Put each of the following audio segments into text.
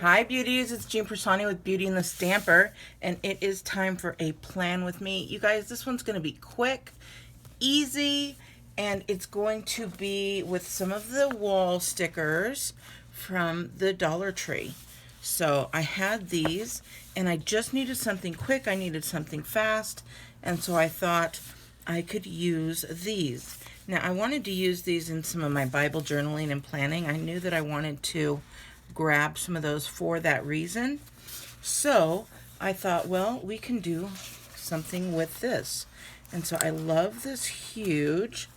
Hi beauties, it's Jean Piersanti with Beauty and the Stamper, and it is time for a plan with me. You guys, this one's going to be quick, easy, and it's going to be with some of the wall stickers from the Dollar Tree. So I had these, and I just needed something quick. I needed something fast, and so I thought I could use these. Now, I wanted to use these in some of my Bible journaling and planning. I knew that I wanted to grab some of those for that reason. So I thought, well, we can do something with this. And so I love this huge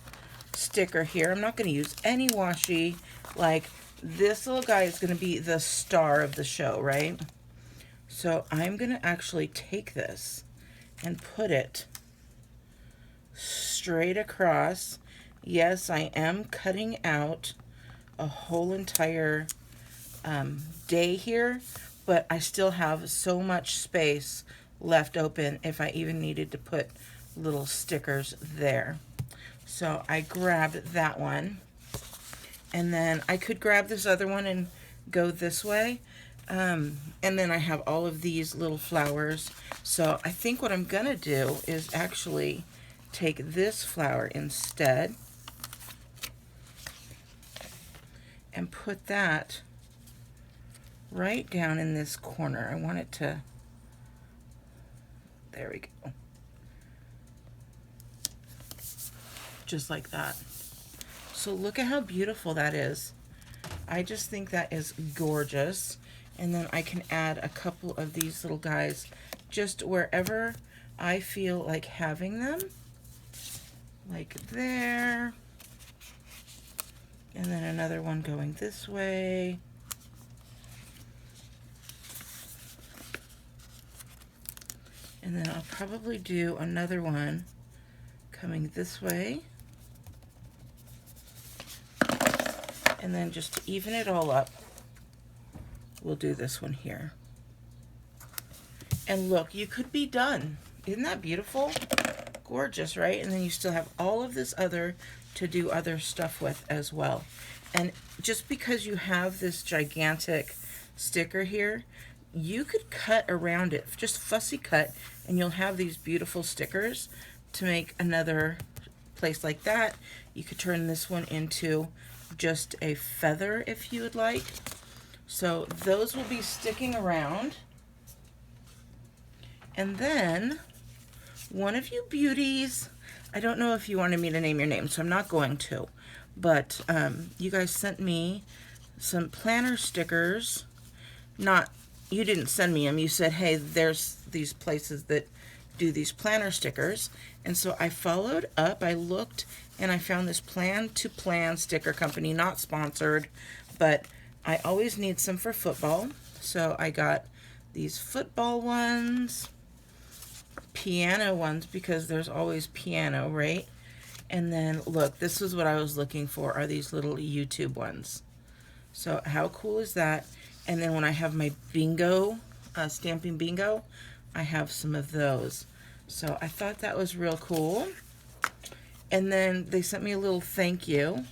sticker here. I'm not going to use any washi. Like, this little guy is going to be the star of the show, right? So I'm going to actually take this and put it straight across. Yes, I am cutting out a whole entire day here, but I still have so much space left open if I even needed to put little stickers there. So I grabbed that one, and then I could grab this other one and go this way. And then I have all of these little flowers. So I think what I'm gonna do is actually take this flower instead and put that right down in this corner. I want it to, there we go. Just like that. So look at how beautiful that is. I just think that is gorgeous. And then I can add a couple of these little guys just wherever I feel like having them. Like there. And then another one going this way. And then I'll probably do another one coming this way. And then just to even it all up, we'll do this one here. And look, you could be done. Isn't that beautiful? Gorgeous, right? And then you still have all of this other to do other stuff with as well. And just because you have this gigantic sticker here, you could cut around it, just fussy cut, and you'll have these beautiful stickers to make another place like that. You could turn this one into just a feather if you would like. So those will be sticking around. And then one of you beauties, I don't know if you wanted me to name your name, so I'm not going to, but you guys sent me some planner stickers. Not, you didn't send me them. You said, hey, there's these places that do these planner stickers. And so I followed up, I looked, and I found this Plan to Plan sticker company, not sponsored, but I always need some for football. So I got these football ones, piano ones, because there's always piano, right? And then look, this is what I was looking for, are these little YouTube ones. So how cool is that? And then when I have my bingo, stamping bingo, I have some of those. So I thought that was real cool. And then they sent me a little thank you.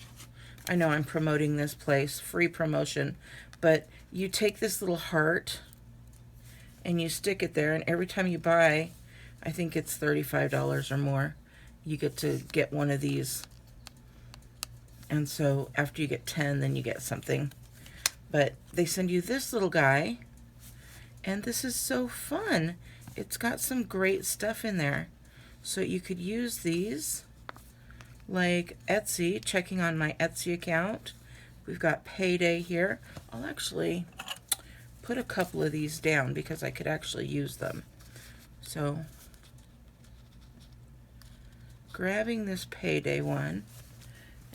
I know I'm promoting this place, free promotion, but you take this little heart and you stick it there, and every time you buy, I think it's $35 or more, you get to get one of these. And so after you get 10, then you get something. But they send you this little guy, and this is so fun. It's got some great stuff in there. So you could use these like Etsy, checking on my Etsy account. We've got Payday here. I'll actually put a couple of these down because I could actually use them. So grabbing this Payday one,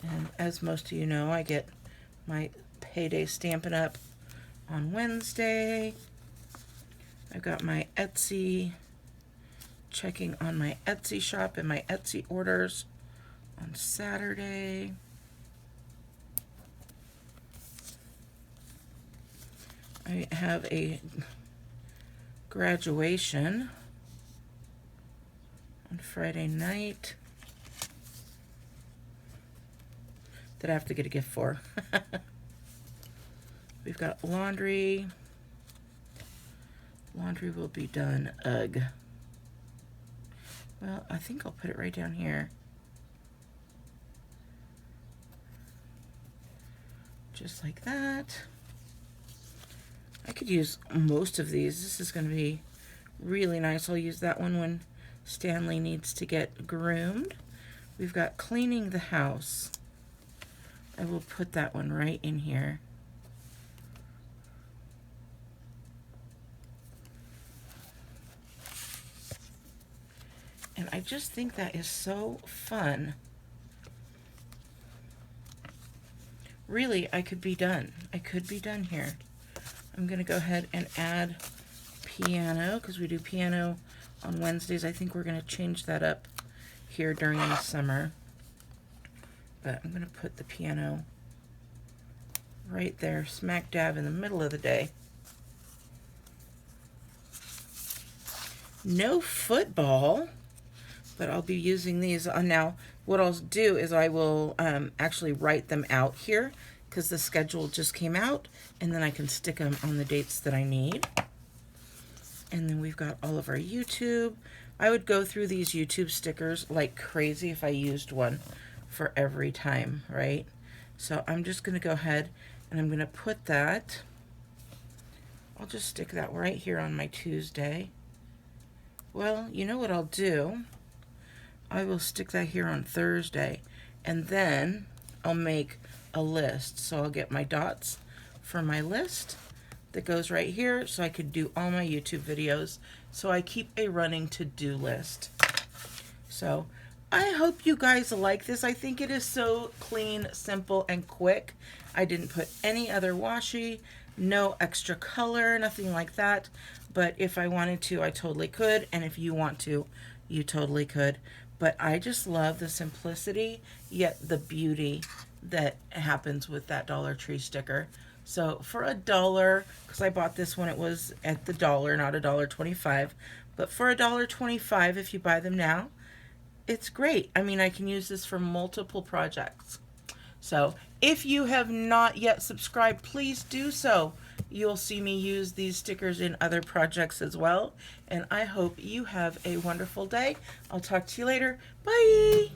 and as most of you know, I get my Payday Stampin' Up on Wednesday. I've got my Etsy, checking on my Etsy shop and my Etsy orders on Saturday. I have a graduation on Friday night that I have to get a gift for. We've got laundry, Laundry will be done. Ugh. Well, I think I'll put it right down here. Just like that. I could use most of these. This is going to be really nice. I'll use that one when Stanley needs to get groomed. We've got cleaning the house. I will put that one right in here. And I just think that is so fun. Really, I could be done. I could be done here. I'm going to go ahead and add piano, because we do piano on Wednesdays. I think we're going to change that up here during the summer. But I'm going to put the piano right there, smack dab in the middle of the day. No football, but I'll be using these. Now, what I'll do is I will actually write them out here, because the schedule just came out, and then I can stick them on the dates that I need. And then we've got all of our YouTube. I would go through these YouTube stickers like crazy if I used one for every time, right? So I'm just going to go ahead and I'm going to put that. I'll just stick that right here on my Tuesday. Well, you know what I'll do? I will stick that here on Thursday, and then I'll make a list. So I'll get my dots for my list that goes right here, so I could do all my YouTube videos. So I keep a running to-do list. So I hope you guys like this. I think it is so clean, simple, and quick. I didn't put any other washi, no extra color, nothing like that. But if I wanted to, I totally could. And if you want to, you totally could. But I just love the simplicity, yet the beauty that happens with that Dollar Tree sticker. So for $1, because I bought this when it was at the dollar, not $1.25, but for $1.25, if you buy them now, it's great. I mean, I can use this for multiple projects. So if you have not yet subscribed, please do so. You'll see me use these stickers in other projects as well. And I hope you have a wonderful day. I'll talk to you later. Bye.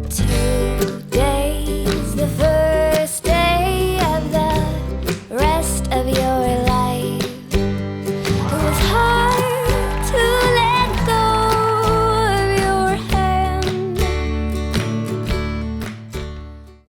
Today's the first day of the rest of your